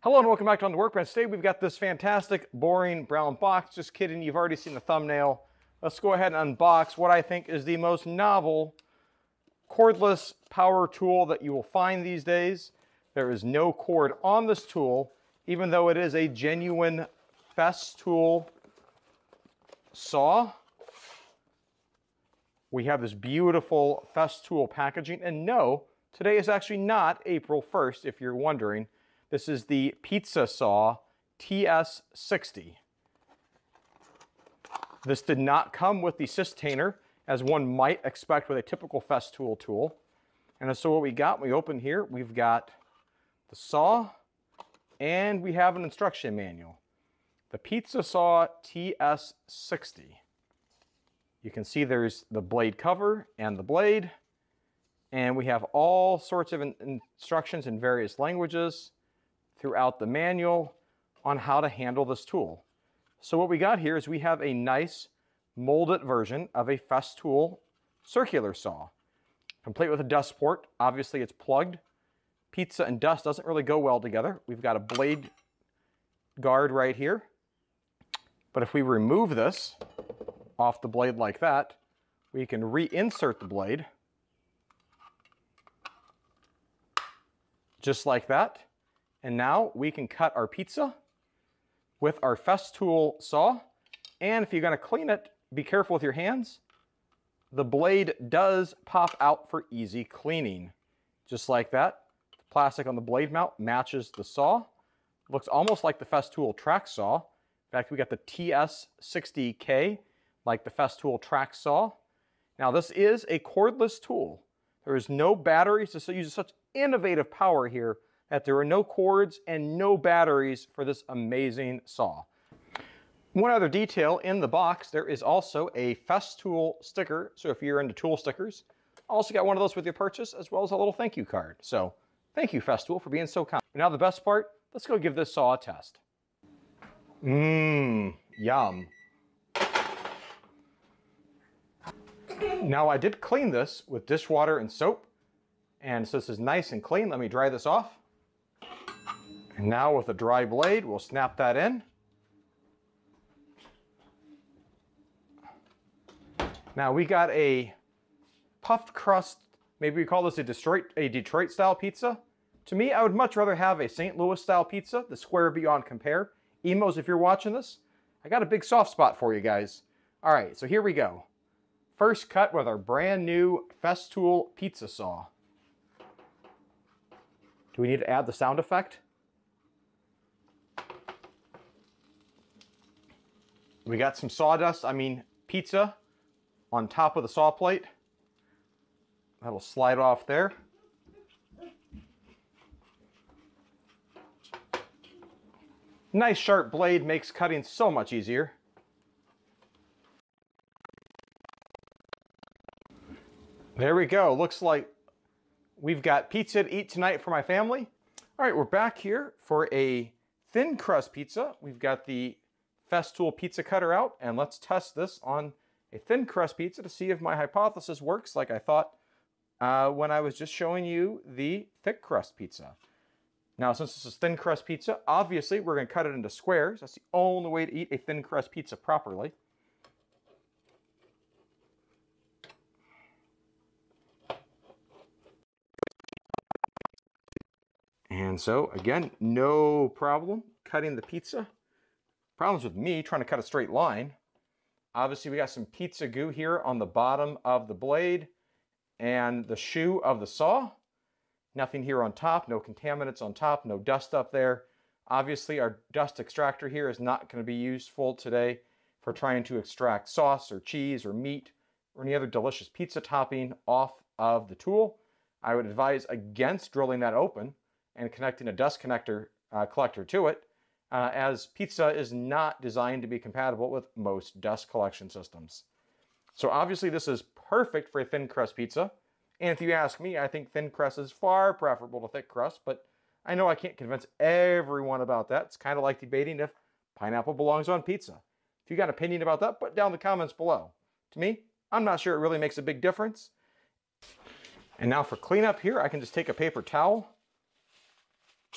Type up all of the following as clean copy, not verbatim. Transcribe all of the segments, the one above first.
Hello and welcome back to On the Workbench. Today we've got this fantastic, boring brown box. Just kidding, you've already seen the thumbnail. Let's go ahead and unbox what I think is the most novel cordless power tool that you will find these days. There is no cord on this tool, even though it is a genuine Festool saw. We have this beautiful Festool packaging, and no, today is actually not April 1st, if you're wondering. This is the Pizza Saw TS60. This did not come with the sustainer, as one might expect with a typical Festool tool. And so what we got, we open here, we've got the saw, and we have an instruction manual. The Pizza Saw TS60. You can see there's the blade cover and the blade, and we have all sorts of instructions in various languages throughout the manual on how to handle this tool. So what we got here is we have a nice molded version of a Festool circular saw, complete with a dust port. Obviously it's plugged. Pizza and dust doesn't really go well together. We've got a blade guard right here. But if we remove this off the blade like that, we can reinsert the blade just like that. And now we can cut our pizza with our Festool saw. And if you're going to clean it, be careful with your hands. The blade does pop out for easy cleaning. Just like that. The plastic on the blade mount matches the saw. Looks almost like the Festool track saw. In fact, we got the TS60K, like the Festool track saw. Now this is a cordless tool. There is no batteries. This uses such innovative power here that there are no cords and no batteries for this amazing saw. One other detail in the box, there is also a Festool sticker. So if you're into tool stickers, also got one of those with your purchase, as well as a little thank you card. So thank you, Festool, for being so kind. Now the best part, let's go give this saw a test. Yum. Now I did clean this with dishwater and soap, and so this is nice and clean. Let me dry this off. And now with a dry blade, we'll snap that in. Now we got a puffed crust, maybe we call this a Detroit style pizza. To me, I would much rather have a St. Louis style pizza, the square beyond compare. Emos, if you're watching this, I got a big soft spot for you guys. All right, so here we go. First cut with our brand new Festool pizza saw. Do we need to add the sound effect? We got some sawdust, pizza on top of the saw plate. That'll slide off there. Nice sharp blade makes cutting so much easier. There we go. Looks like we've got pizza to eat tonight for my family. All right, we're back here for a thin crust pizza. We've got the Festool pizza cutter out, and let's test this on a thin crust pizza to see if my hypothesis works like I thought when I was just showing you the thick crust pizza. Now, since this is thin crust pizza, obviously we're going to cut it into squares. That's the only way to eat a thin crust pizza properly. And so, again, no problem cutting the pizza. Problems with me trying to cut a straight line. Obviously, we got some pizza goo here on the bottom of the blade and the shoe of the saw. Nothing here on top, no contaminants on top, no dust up there. Obviously, our dust extractor here is not going to be useful today for trying to extract sauce or cheese or meat or any other delicious pizza topping off of the tool. I would advise against drilling that open and connecting a dust collector to it, as pizza is not designed to be compatible with most dust collection systems. So obviously this is perfect for a thin crust pizza. And if you ask me, I think thin crust is far preferable to thick crust, but I know I can't convince everyone about that. It's kind of like debating if pineapple belongs on pizza. If you got an opinion about that, put down in the comments below. To me, I'm not sure it really makes a big difference. And now for cleanup here, I can just take a paper towel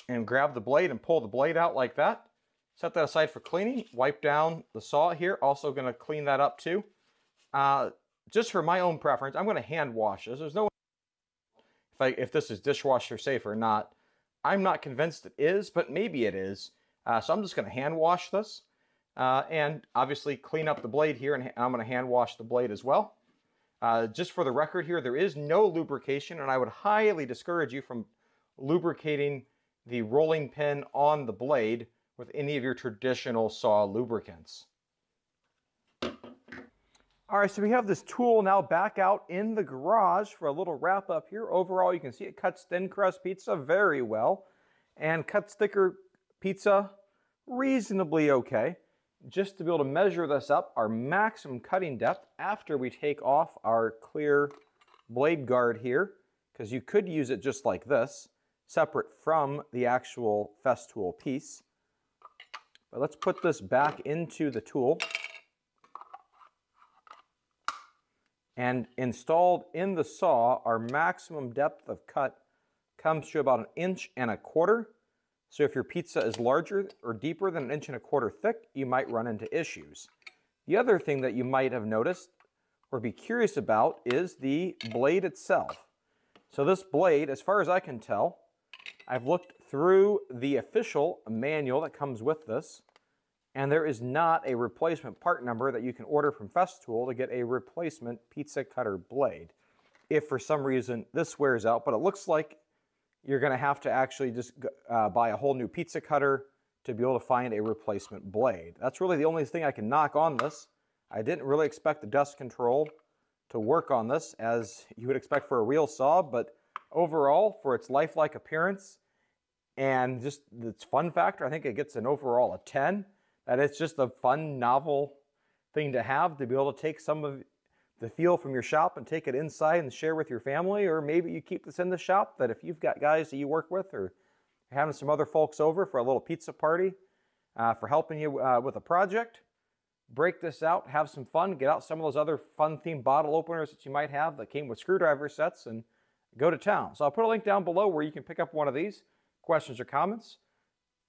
and grab the blade and pull the blade out like that. Set that aside for cleaning. Wipe down the saw here. Also going to clean that up too. Just for my own preference, I'm going to hand wash this. There's no if this is dishwasher safe or not. I'm not convinced it is, but maybe it is. So I'm just going to hand wash this. And obviously clean up the blade here, and I'm going to hand wash the blade as well. Just for the record here, there is no lubrication, and I would highly discourage you from lubricating the rolling pin on the blade with any of your traditional saw lubricants. All right, so we have this tool now back out in the garage for a little wrap up here. Overall, you can see it cuts thin crust pizza very well and cuts thicker pizza reasonably okay. Just to be able to measure this up, our maximum cutting depth after we take off our clear blade guard here, because you could use it just like this, separate from the actual Festool piece. But let's put this back into the tool. And installed in the saw, our maximum depth of cut comes to about 1.25 inches. So if your pizza is larger or deeper than 1.25 inches thick, you might run into issues. The other thing that you might have noticed or be curious about is the blade itself. So this blade, as far as I can tell, I've looked through the official manual that comes with this, and there is not a replacement part number that you can order from Festool to get a replacement pizza cutter blade. If for some reason this wears out, but it looks like you're going to have to actually just buy a whole new pizza cutter to be able to find a replacement blade. That's really the only thing I can knock on this. I didn't really expect the dust control to work on this as you would expect for a real saw, but overall, for its lifelike appearance and just its fun factor, I think it gets an overall a 10. That it's just a fun, novel thing to have, to be able to take some of the feel from your shop and take it inside and share with your family, or maybe you keep this in the shop, that if you've got guys that you work with or having some other folks over for a little pizza party, for helping you with a project, break this out, have some fun, get out some of those other fun themed bottle openers that you might have that came with screwdriver sets, and go to town. So I'll put a link down below where you can pick up one of these. Questions or comments?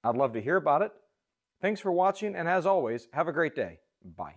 I'd love to hear about it. Thanks for watching, and as always, have a great day. Bye.